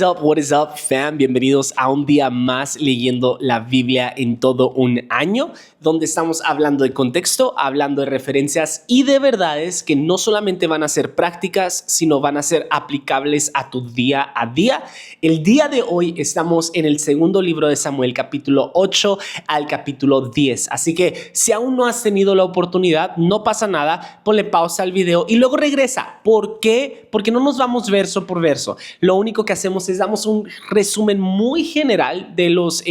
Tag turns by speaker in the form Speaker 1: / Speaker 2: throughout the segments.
Speaker 1: What is up, fam? Bienvenidos a un día más leyendo la Biblia en todo un año, donde estamos hablando de contexto, hablando de referencias y de verdades que no solamente van a ser prácticas, sino van a ser aplicables a tu día a día. El día de hoy estamos en el segundo libro de Samuel, capítulo 8 al capítulo 10. Así que si aún no has tenido la oportunidad, no pasa nada, ponle pausa al video y luego regresa. ¿Por qué? Porque no nos vamos verso por verso. Lo único que hacemos es damos un resumen muy general de los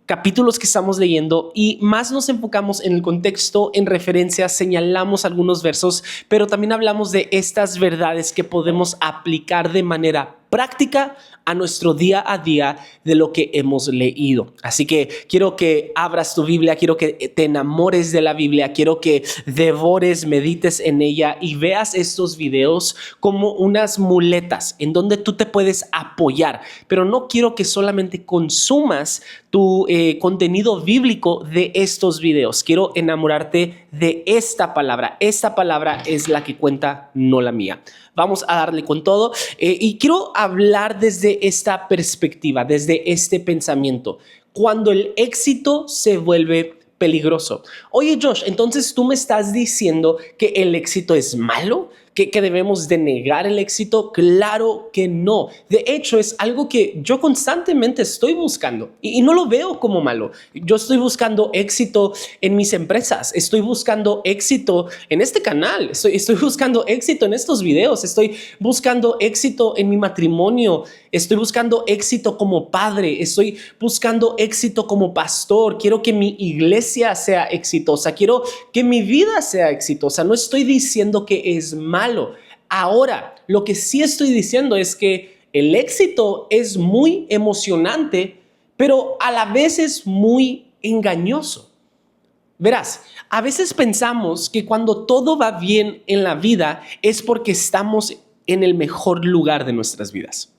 Speaker 1: capítulos que estamos leyendo y más nos enfocamos en el contexto, en referencias, señalamos algunos versos, pero también hablamos de estas verdades que podemos aplicar de manera práctica a nuestro día a día de lo que hemos leído. Así que quiero que abras tu Biblia, quiero que te enamores de la Biblia, quiero que devores, medites en ella y veas estos videos como unas muletas en donde tú te puedes apoyar, pero no quiero que solamente consumas tu contenido bíblico de estos videos. Quiero enamorarte de esta palabra. Esta palabra es la que cuenta, no la mía. Vamos a darle con todo y quiero hablar desde esta perspectiva, desde este pensamiento. Cuando el éxito se vuelve peligroso. Oye, Josh, entonces tú me estás diciendo que el éxito es malo, que debemos de negar el éxito. Claro que no. De hecho, es algo que yo constantemente estoy buscando y no lo veo como malo. Yo estoy buscando éxito en mis empresas, estoy buscando éxito en este canal, estoy buscando éxito en estos videos, estoy buscando éxito en mi matrimonio, estoy buscando éxito como padre, estoy buscando éxito como pastor. Quiero que mi iglesia sea exitosa, quiero que mi vida sea exitosa. No estoy diciendo que es malo. Ahora, lo que sí estoy diciendo es que el éxito es muy emocionante, pero a la vez es muy engañoso. Verás, a veces pensamos que cuando todo va bien en la vida es porque estamos en el mejor lugar de nuestras vidas.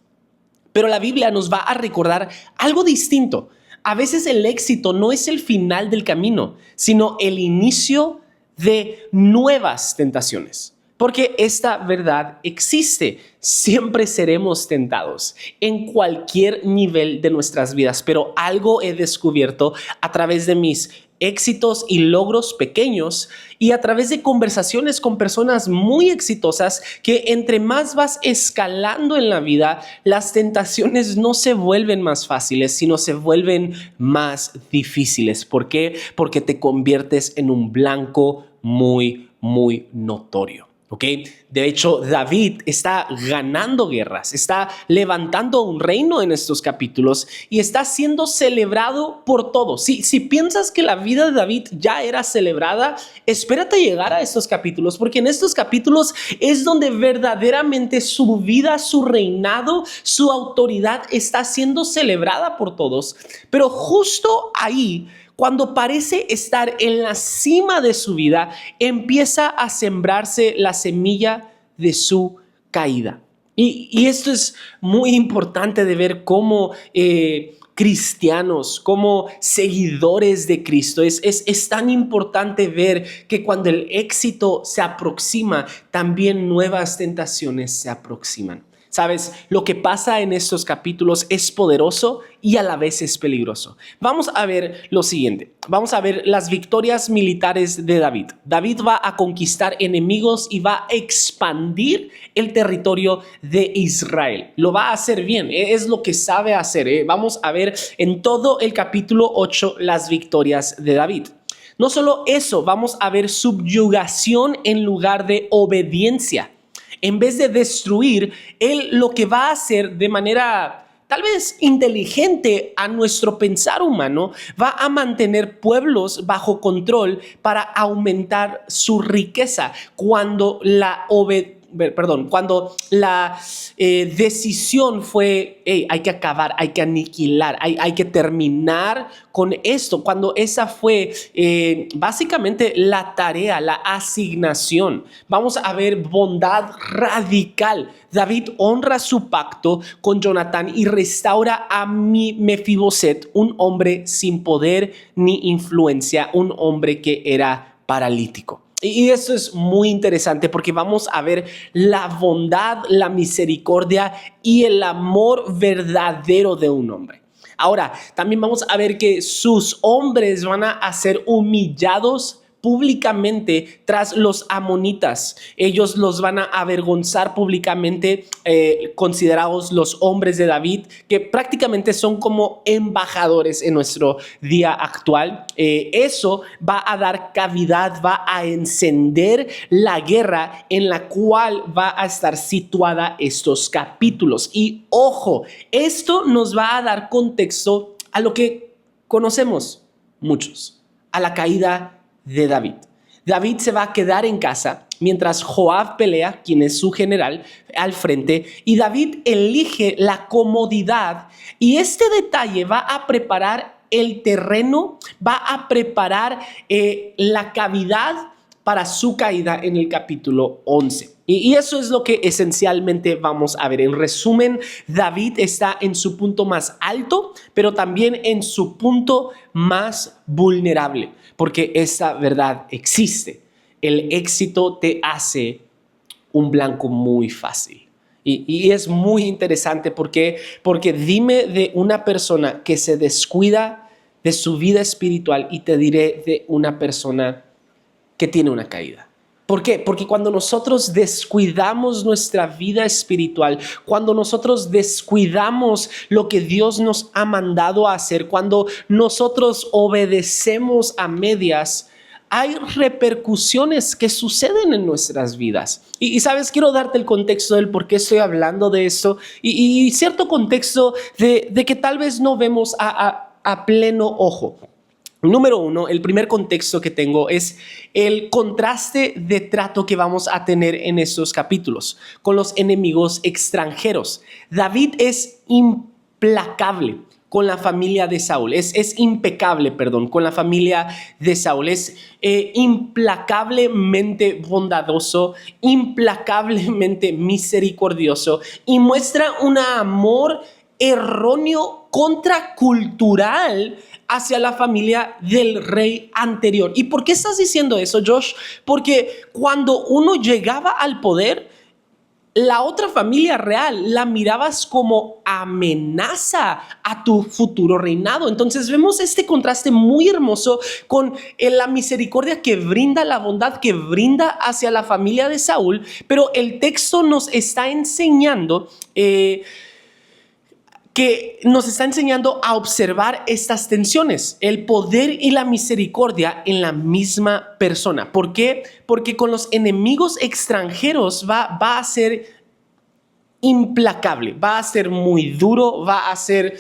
Speaker 1: Pero la Biblia nos va a recordar algo distinto. A veces el éxito no es el final del camino, sino el inicio de nuevas tentaciones. Porque esta verdad existe. Siempre seremos tentados en cualquier nivel de nuestras vidas, pero algo he descubierto a través de mis éxitos y logros pequeños y a través de conversaciones con personas muy exitosas, que entre más vas escalando en la vida, las tentaciones no se vuelven más fáciles, sino se vuelven más difíciles. ¿Por qué? Porque te conviertes en un blanco muy notorio. ¿Okay? De hecho, David está ganando guerras, está levantando un reino en estos capítulos y está siendo celebrado por todos. Si piensas que la vida de David ya era celebrada, espérate a llegar a estos capítulos, porque en estos capítulos es donde verdaderamente su vida, su reinado, su autoridad está siendo celebrada por todos. Pero justo ahí, cuando parece estar en la cima de su vida, empieza a sembrarse la semilla de su caída. Y esto es muy importante de ver cómo cristianos, como seguidores de Cristo, es tan importante ver que cuando el éxito se aproxima, también nuevas tentaciones se aproximan. Sabes, lo que pasa en estos capítulos es poderoso y a la vez es peligroso. Vamos a ver lo siguiente. Vamos a ver las victorias militares de David. David va a conquistar enemigos y va a expandir el territorio de Israel. Lo va a hacer bien, es lo que sabe hacer. Vamos a ver en todo el capítulo 8 las victorias de David. No solo eso, vamos a ver subyugación en lugar de obediencia. En vez de destruir, él lo que va a hacer de manera tal vez inteligente a nuestro pensar humano, va a mantener pueblos bajo control para aumentar su riqueza. Cuando la decisión fue, hay que acabar, hay que aniquilar, hay que terminar con esto. Cuando esa fue básicamente la tarea, la asignación, vamos a ver bondad radical. David honra su pacto con Jonatán y restaura a Mefiboset, un hombre sin poder ni influencia, un hombre que era paralítico. Y esto es muy interesante porque vamos a ver la bondad, la misericordia y el amor verdadero de un hombre. Ahora, también vamos a ver que sus hombres van a ser humillados públicamente tras los amonitas. Ellos los van a avergonzar públicamente, considerados los hombres de David, que prácticamente son como embajadores en nuestro día actual. Eso va a dar cavidad, va a encender la guerra en la cual va a estar situada estos capítulos. Y ojo, esto nos va a dar contexto a lo que conocemos muchos, a la caída de David. David se va a quedar en casa mientras Joab pelea, quien es su general, al frente, y David elige la comodidad, y este detalle va a preparar el terreno, va a preparar la cavidad para su caída en el capítulo 11. Y eso es lo que esencialmente vamos a ver. En resumen, David está en su punto más alto, pero también en su punto más vulnerable, porque esta verdad existe. El éxito te hace un blanco muy fácil. Y es muy interesante porque dime de una persona que se descuida de su vida espiritual y te diré de una persona que tiene una caída. ¿Por qué? Porque cuando nosotros descuidamos nuestra vida espiritual, cuando nosotros descuidamos lo que Dios nos ha mandado a hacer, cuando nosotros obedecemos a medias, hay repercusiones que suceden en nuestras vidas. Y sabes, quiero darte el contexto del por qué estoy hablando de esto y cierto contexto de que tal vez no vemos a pleno ojo. Número uno, el primer contexto que tengo es el contraste de trato que vamos a tener en estos capítulos con los enemigos extranjeros. David es implacable con la familia de Saúl, es impecable, perdón, con la familia de Saúl, es implacablemente bondadoso, implacablemente misericordioso y muestra un amor erróneo, contracultural hacia la familia del rey anterior. ¿Y por qué estás diciendo eso, Josh? Porque cuando uno llegaba al poder, la otra familia real la mirabas como amenaza a tu futuro reinado. Entonces vemos este contraste muy hermoso con la misericordia que brinda, la bondad que brinda hacia la familia de Saúl, pero el texto nos está enseñando a observar estas tensiones, el poder y la misericordia en la misma persona. ¿Por qué? Porque con los enemigos extranjeros va a ser implacable, va a ser muy duro, va a ser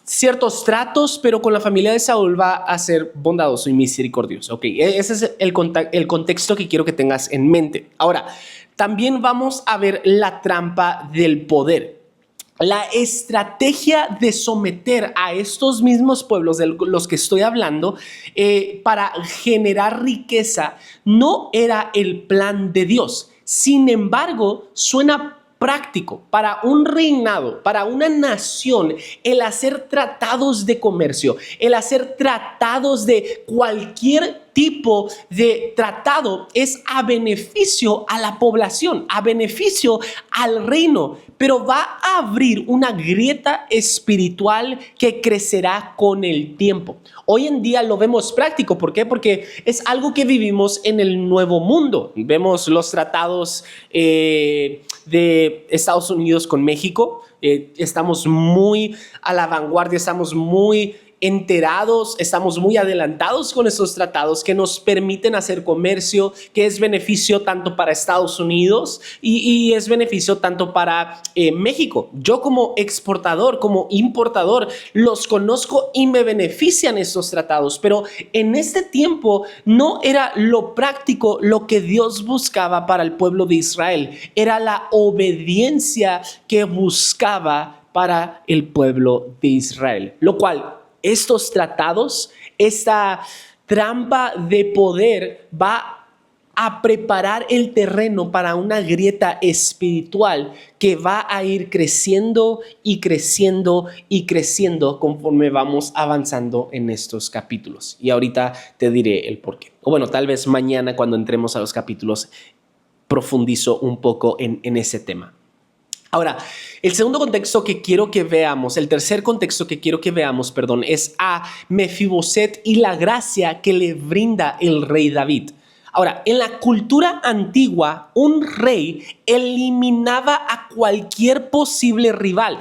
Speaker 1: ciertos tratos, pero con la familia de Saúl va a ser bondadoso y misericordioso. Ok, ese es el contexto que quiero que tengas en mente. Ahora, también vamos a ver la trampa del poder. La estrategia de someter a estos mismos pueblos de los que estoy hablando para generar riqueza no era el plan de Dios. Sin embargo, suena práctico para un reinado, para una nación, el hacer tratados de comercio, el hacer tratados de cualquier tipo de tratado es a beneficio a la población, a beneficio al reino, pero va a abrir una grieta espiritual que crecerá con el tiempo. Hoy en día lo vemos práctico. ¿Por qué? Porque es algo que vivimos en el Nuevo Mundo. Vemos los tratados de Estados Unidos con México. Estamos muy a la vanguardia, estamos muy enterados, estamos muy adelantados con esos tratados que nos permiten hacer comercio, que es beneficio tanto para Estados Unidos y es beneficio tanto para México. Yo como exportador, como importador, los conozco y me benefician estos tratados, pero en este tiempo no era lo práctico lo que Dios buscaba para el pueblo de Israel, era la obediencia que buscaba para el pueblo de Israel, lo cual estos tratados, esta trampa de poder va a preparar el terreno para una grieta espiritual que va a ir creciendo y creciendo y creciendo conforme vamos avanzando en estos capítulos. Y ahorita te diré el por qué. O bueno, tal vez mañana cuando entremos a los capítulos profundizo un poco en ese tema. Ahora, el segundo contexto que quiero que veamos, el tercer contexto que quiero que veamos, es a Mefiboset y la gracia que le brinda el rey David. Ahora, en la cultura antigua, un rey eliminaba a cualquier posible rival.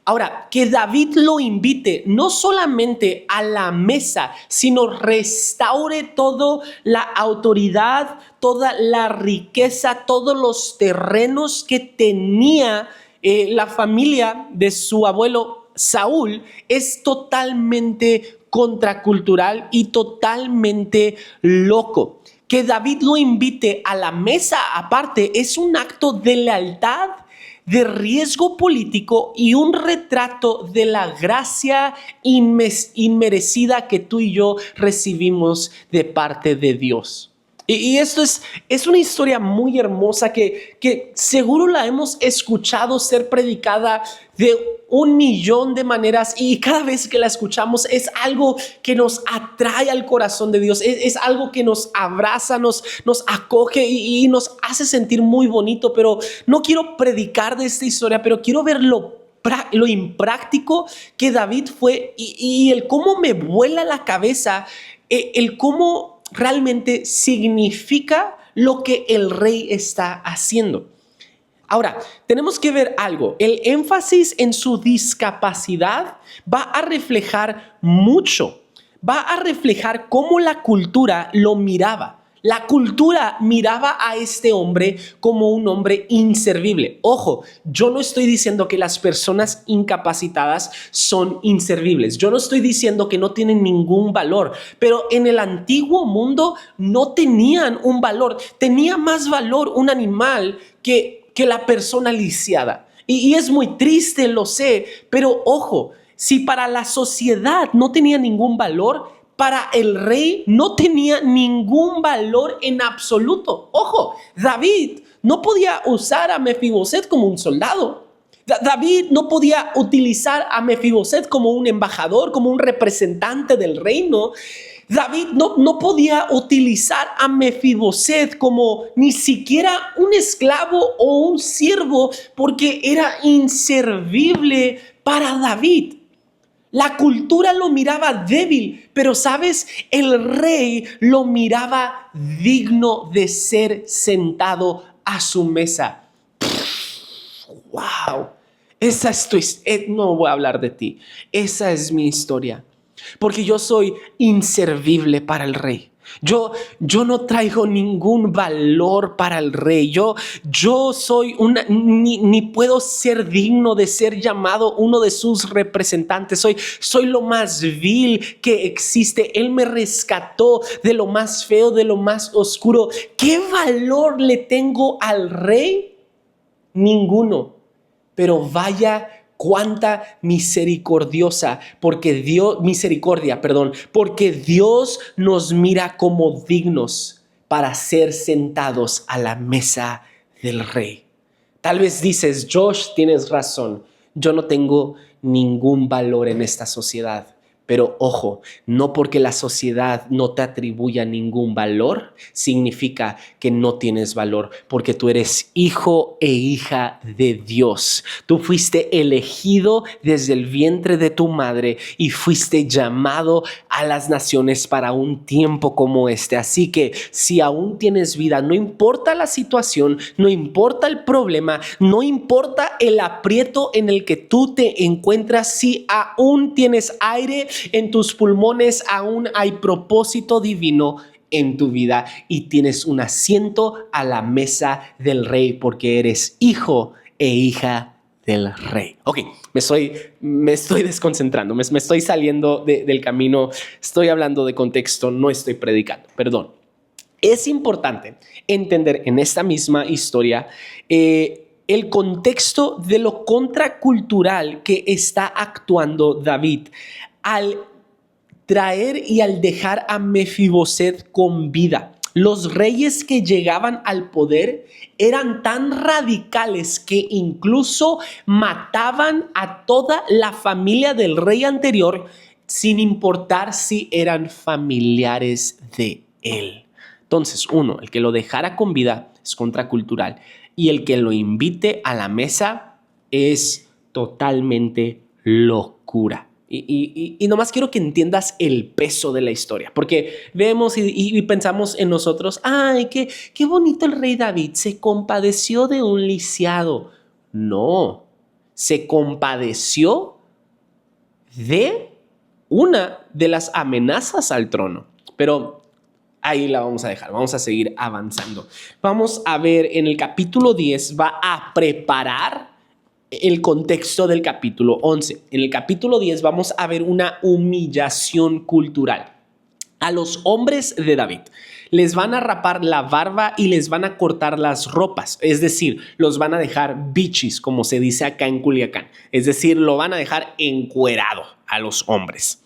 Speaker 1: Ahora, que David lo invite no solamente a la mesa, sino restaure toda la autoridad, toda la riqueza, todos los terrenos que tenía la familia de su abuelo Saúl, es totalmente contracultural y totalmente loco. Que David lo invite a la mesa aparte es un acto de lealtad, de riesgo político y un retrato de la gracia inmerecida que tú y yo recibimos de parte de Dios. Y esto es una historia muy hermosa que seguro la hemos escuchado ser predicada de 1,000,000 de maneras, y cada vez que la escuchamos es algo que nos atrae al corazón de Dios, es algo que nos abraza, nos acoge y nos hace sentir muy bonito. Pero no quiero predicar de esta historia, pero quiero ver lo impráctico que David fue y el cómo me vuela la cabeza, el cómo realmente significa lo que el rey está haciendo. Ahora, tenemos que ver algo. El énfasis en su discapacidad va a reflejar mucho. Va a reflejar cómo la cultura lo miraba. La cultura miraba a este hombre como un hombre inservible. Ojo, yo no estoy diciendo que las personas incapacitadas son inservibles. Yo no estoy diciendo que no tienen ningún valor, pero en el antiguo mundo no tenían un valor. Tenía más valor un animal que la persona lisiada. Y es muy triste, lo sé, pero ojo, si para la sociedad no tenía ningún valor, para el rey no tenía ningún valor en absoluto. Ojo, David no podía usar a Mefiboset como un soldado. David no podía utilizar a Mefiboset como un embajador, como un representante del reino. David no podía utilizar a Mefiboset como ni siquiera un esclavo o un siervo, porque era inservible para David. La cultura lo miraba débil, pero ¿sabes? El rey lo miraba digno de ser sentado a su mesa. ¡Wow! Esa es tu historia. No voy a hablar de ti. Esa es mi historia. Porque yo soy inservible para el rey. Yo no traigo ningún valor para el rey. Yo soy ni puedo ser digno de ser llamado uno de sus representantes. Soy lo más vil que existe. Él me rescató de lo más feo, de lo más oscuro. ¿Qué valor le tengo al rey? Ninguno. Pero vaya cuánta misericordia, porque Dios nos mira como dignos para ser sentados a la mesa del rey. Tal vez dices, Josh, tienes razón, yo no tengo ningún valor en esta sociedad. Pero ojo, no porque la sociedad no te atribuya ningún valor, significa que no tienes valor, porque tú eres hijo e hija de Dios. Tú fuiste elegido desde el vientre de tu madre y fuiste llamado a las naciones para un tiempo como este. Así que si aún tienes vida, no importa la situación, no importa el problema, no importa el aprieto en el que tú te encuentras, si aún tienes aire en tus pulmones, aún hay propósito divino en tu vida y tienes un asiento a la mesa del rey porque eres hijo e hija del rey. Ok, me estoy desconcentrando, me estoy saliendo del camino, estoy hablando de contexto, no estoy predicando, perdón. Es importante entender en esta misma historia el contexto de lo contracultural que está actuando David al traer y al dejar a Mefiboset con vida. Los reyes que llegaban al poder eran tan radicales que incluso mataban a toda la familia del rey anterior sin importar si eran familiares de él. Entonces, uno, el que lo dejara con vida es contracultural y el que lo invite a la mesa es totalmente locura. Y nomás quiero que entiendas el peso de la historia, porque vemos y pensamos en nosotros, ¡ay, qué bonito el rey David! Se compadeció de un lisiado. No, se compadeció de una de las amenazas al trono. Pero ahí la vamos a dejar, vamos a seguir avanzando. Vamos a ver en el capítulo 10, va a preparar el contexto del capítulo 11. En el capítulo 10 vamos a ver una humillación cultural. A los hombres de David les van a rapar la barba y les van a cortar las ropas. Es decir, los van a dejar bichis, como se dice acá en Culiacán. Es decir, lo van a dejar encuerado a los hombres.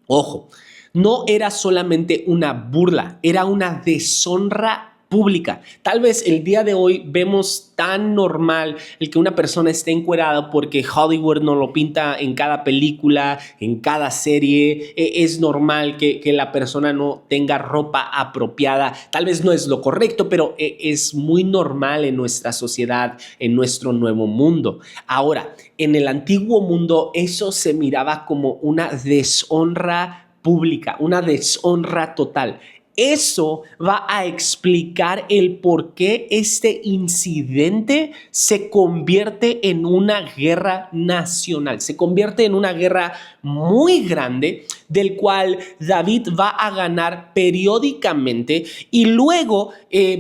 Speaker 1: Ojo, no era solamente una burla, era una deshonra pública. Tal vez el día de hoy vemos tan normal el que una persona esté encuerada porque Hollywood nos lo pinta en cada película, en cada serie. Es normal que la persona no tenga ropa apropiada. Tal vez no es lo correcto, pero es muy normal en nuestra sociedad, en nuestro nuevo mundo. Ahora, en el antiguo mundo eso se miraba como una deshonra pública, una deshonra total. Eso va a explicar el por qué este incidente se convierte en una guerra nacional, se convierte en una guerra muy grande del cual David va a ganar periódicamente y luego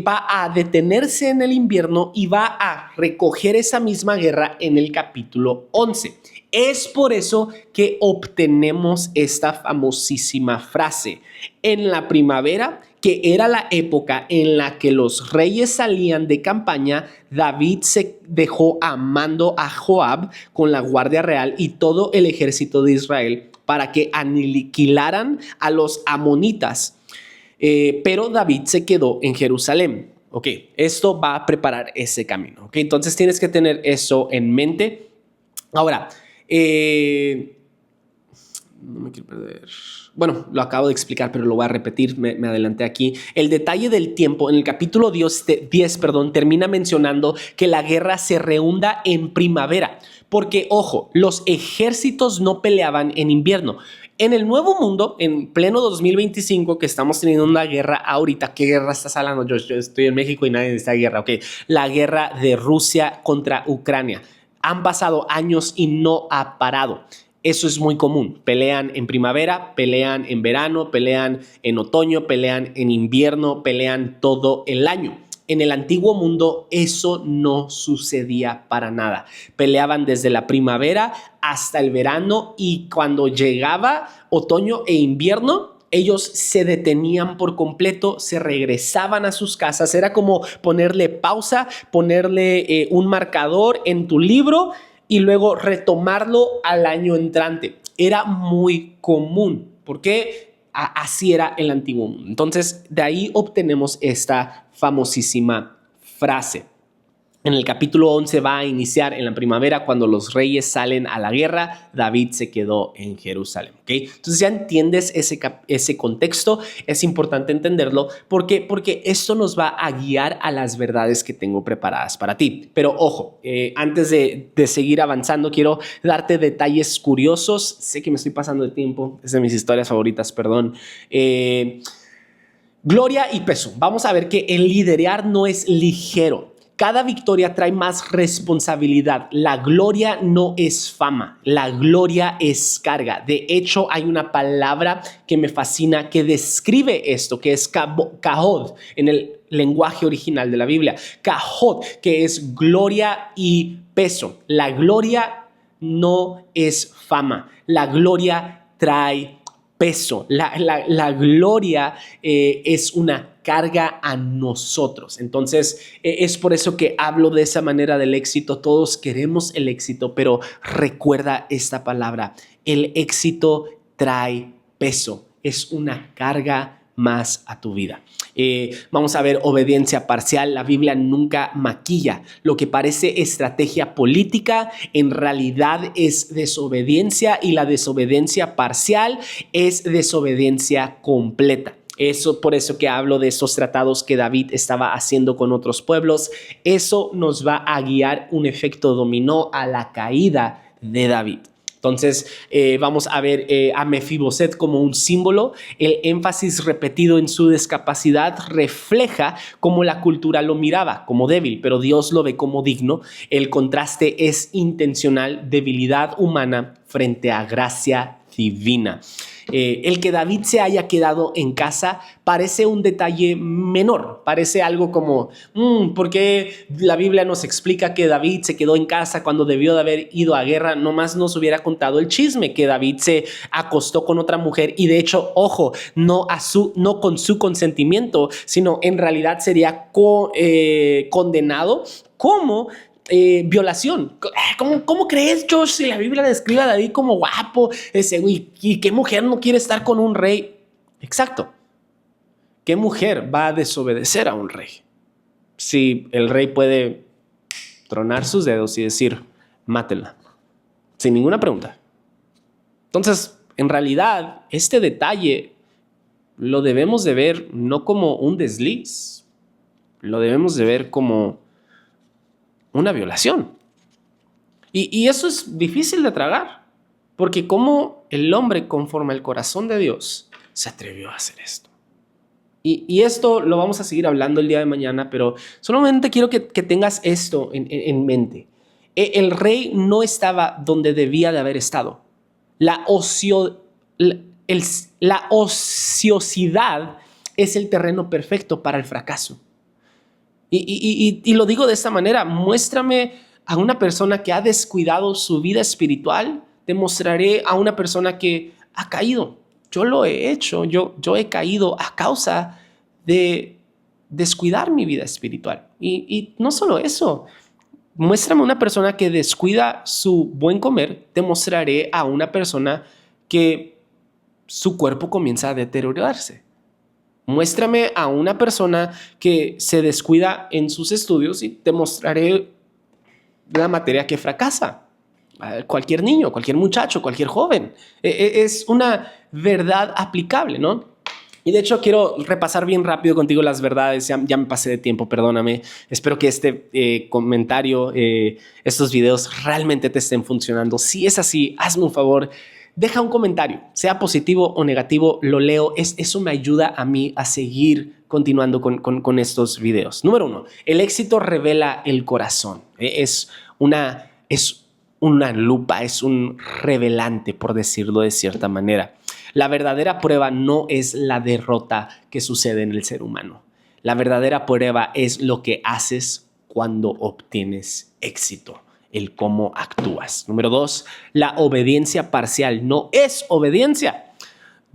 Speaker 1: va a detenerse en el invierno y va a recoger esa misma guerra en el capítulo 11. Es por eso que obtenemos esta famosísima frase. En la primavera, que era la época en la que los reyes salían de campaña, David se dejó a mando a Joab con la guardia real y todo el ejército de Israel para que aniquilaran a los amonitas. Pero David se quedó en Jerusalén. Ok, esto va a preparar ese camino. Ok, entonces tienes que tener eso en mente. Ahora, no me quiero perder. Bueno, lo acabo de explicar, pero lo voy a repetir, me adelanté aquí. El detalle del tiempo en el capítulo 10, termina mencionando que la guerra se reúna en primavera, porque, ojo, los ejércitos no peleaban en invierno. En el Nuevo Mundo, en pleno 2025, que estamos teniendo una guerra ahorita, ¿qué guerra estás hablando? Yo estoy en México y nadie de esta guerra, ok. La guerra de Rusia contra Ucrania. Han pasado años y no ha parado. Eso es muy común. Pelean en primavera, pelean en verano, pelean en otoño, pelean en invierno, pelean todo el año. En el antiguo mundo eso no sucedía para nada. Peleaban desde la primavera hasta el verano y cuando llegaba otoño e invierno, ellos se detenían por completo, se regresaban a sus casas. Era como ponerle pausa, ponerle un marcador en tu libro y luego retomarlo al año entrante. Era muy común porque así era el antiguo mundo. Entonces, de ahí obtenemos esta famosísima frase. En el capítulo 11 va a iniciar en la primavera cuando los reyes salen a la guerra, David se quedó en Jerusalén. ¿Okay? Entonces ya entiendes ese contexto, es importante entenderlo porque esto nos va a guiar a las verdades que tengo preparadas para ti. Pero ojo, antes de seguir avanzando, quiero darte detalles curiosos. Sé que me estoy pasando de tiempo, es de mis historias favoritas, perdón. Gloria y peso. Vamos a ver que el liderar no es ligero. Cada victoria trae más responsabilidad. La gloria no es fama, la gloria es carga. De hecho, hay una palabra que me fascina que describe esto, que es kahod en el lenguaje original de la Biblia. Kahod, que es gloria y peso. La gloria no es fama, la gloria trae peso. La gloria es una carga a nosotros. Entonces, es por eso que hablo de esa manera del éxito. Todos queremos el éxito, pero recuerda esta palabra. El éxito trae peso. Es una carga más a tu vida. Vamos a ver obediencia parcial. La Biblia nunca maquilla. Lo que parece estrategia política en realidad es desobediencia, y la desobediencia parcial es desobediencia completa. Por eso que hablo de estos tratados que David estaba haciendo con otros pueblos. Eso nos va a guiar un efecto dominó a la caída de David. Entonces vamos a ver a Mefiboset como un símbolo. El énfasis repetido en su discapacidad refleja cómo la cultura lo miraba como débil, pero Dios lo ve como digno. El contraste es intencional: debilidad humana frente a gracia divina. El que David se haya quedado en casa parece un detalle menor, parece algo como ¿por qué la Biblia nos explica que David se quedó en casa cuando debió de haber ido a guerra? Nomás nos hubiera contado el chisme que David se acostó con otra mujer, y de hecho, ojo, no con su consentimiento, sino en realidad sería condenado como violación. ¿Cómo crees, Josh, si la Biblia describe a David como guapo? ¿Y qué mujer no quiere estar con un rey? Exacto. ¿Qué mujer va a desobedecer a un rey? Si el rey puede tronar sus dedos y decir, mátenla, sin ninguna pregunta. Entonces, en realidad, este detalle lo debemos de ver no como un desliz, lo debemos de ver como una violación. Y eso es difícil de tragar, porque como el hombre, conforme al corazón de Dios, se atrevió a hacer esto. Y esto lo vamos a seguir hablando el día de mañana, pero solamente quiero que tengas esto en mente. El rey no estaba donde debía de haber estado. La ociosidad es el terreno perfecto para el fracaso. Y lo digo de esta manera: muéstrame a una persona que ha descuidado su vida espiritual, te mostraré a una persona que ha caído. Yo lo he hecho, yo he caído a causa de descuidar mi vida espiritual. Y no solo eso, muéstrame una persona que descuida su buen comer, te mostraré a una persona que su cuerpo comienza a deteriorarse. Muéstrame a una persona que se descuida en sus estudios y te mostraré la materia que fracasa. Cualquier niño, cualquier muchacho, cualquier joven. Es una verdad aplicable, ¿no? Y de hecho quiero repasar bien rápido contigo las verdades. Ya me pasé de tiempo, perdóname. Espero que este comentario, estos videos realmente te estén funcionando. Si es así, hazme un favor. Deja un comentario, sea positivo o negativo, lo leo. Eso me ayuda a mí a seguir continuando con estos videos. Número 1, el éxito revela el corazón. Es una lupa, es un revelante, por decirlo de cierta manera. La verdadera prueba no es la derrota que sucede en el ser humano. La verdadera prueba es lo que haces cuando obtienes éxito, el cómo actúas. Número 2, la obediencia parcial no es obediencia.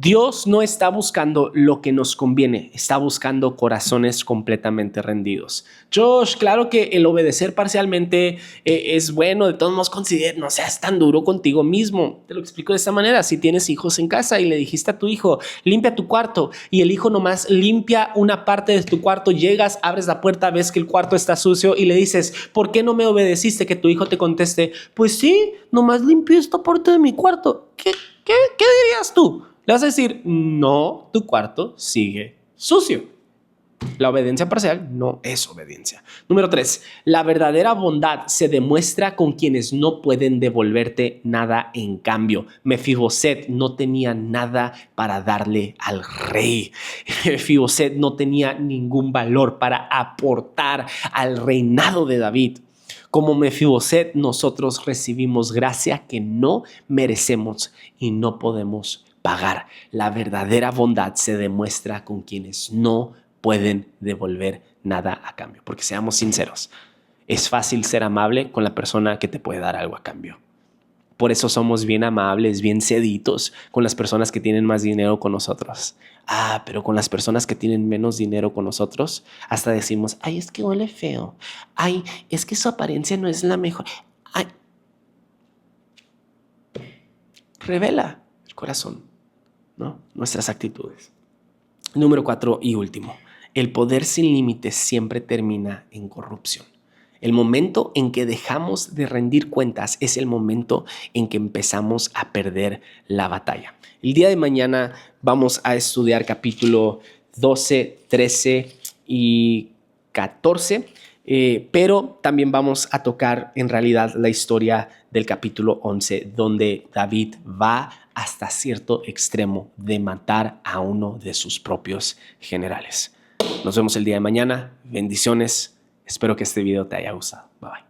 Speaker 1: Dios no está buscando lo que nos conviene, está buscando corazones completamente rendidos. Josh, claro que el obedecer parcialmente es bueno, de todos modos no seas tan duro contigo mismo. Te lo explico de esta manera: si tienes hijos en casa y le dijiste a tu hijo, limpia tu cuarto, y el hijo nomás limpia una parte de tu cuarto, llegas, abres la puerta, ves que el cuarto está sucio y le dices, ¿por qué no me obedeciste? Que tu hijo te conteste, pues sí, nomás limpié esta parte de mi cuarto. ¿Qué dirías tú? Le vas a decir, no, tu cuarto sigue sucio. La obediencia parcial no es obediencia. Número 3, la verdadera bondad se demuestra con quienes no pueden devolverte nada en cambio. Mefiboset no tenía nada para darle al rey. Mefiboset no tenía ningún valor para aportar al reinado de David. Como Mefiboset, nosotros recibimos gracia que no merecemos y no podemos pagar. La verdadera bondad se demuestra con quienes no pueden devolver nada a cambio. Porque seamos sinceros, es fácil ser amable con la persona que te puede dar algo a cambio. Por eso somos bien amables, bien ceditos con las personas que tienen más dinero con nosotros. Pero con las personas que tienen menos dinero con nosotros, hasta decimos, ay, es que huele feo. Ay, es que su apariencia no es la mejor. Ay. Revela el corazón, ¿no? Nuestras actitudes. Número 4 y último, el poder sin límites siempre termina en corrupción. El momento en que dejamos de rendir cuentas es el momento en que empezamos a perder la batalla. El día de mañana vamos a estudiar capítulo 12, 13 y 14, pero también vamos a tocar en realidad la historia del capítulo 11, donde David va hasta cierto extremo de matar a uno de sus propios generales. Nos vemos el día de mañana. Bendiciones. Espero que este video te haya gustado. Bye bye.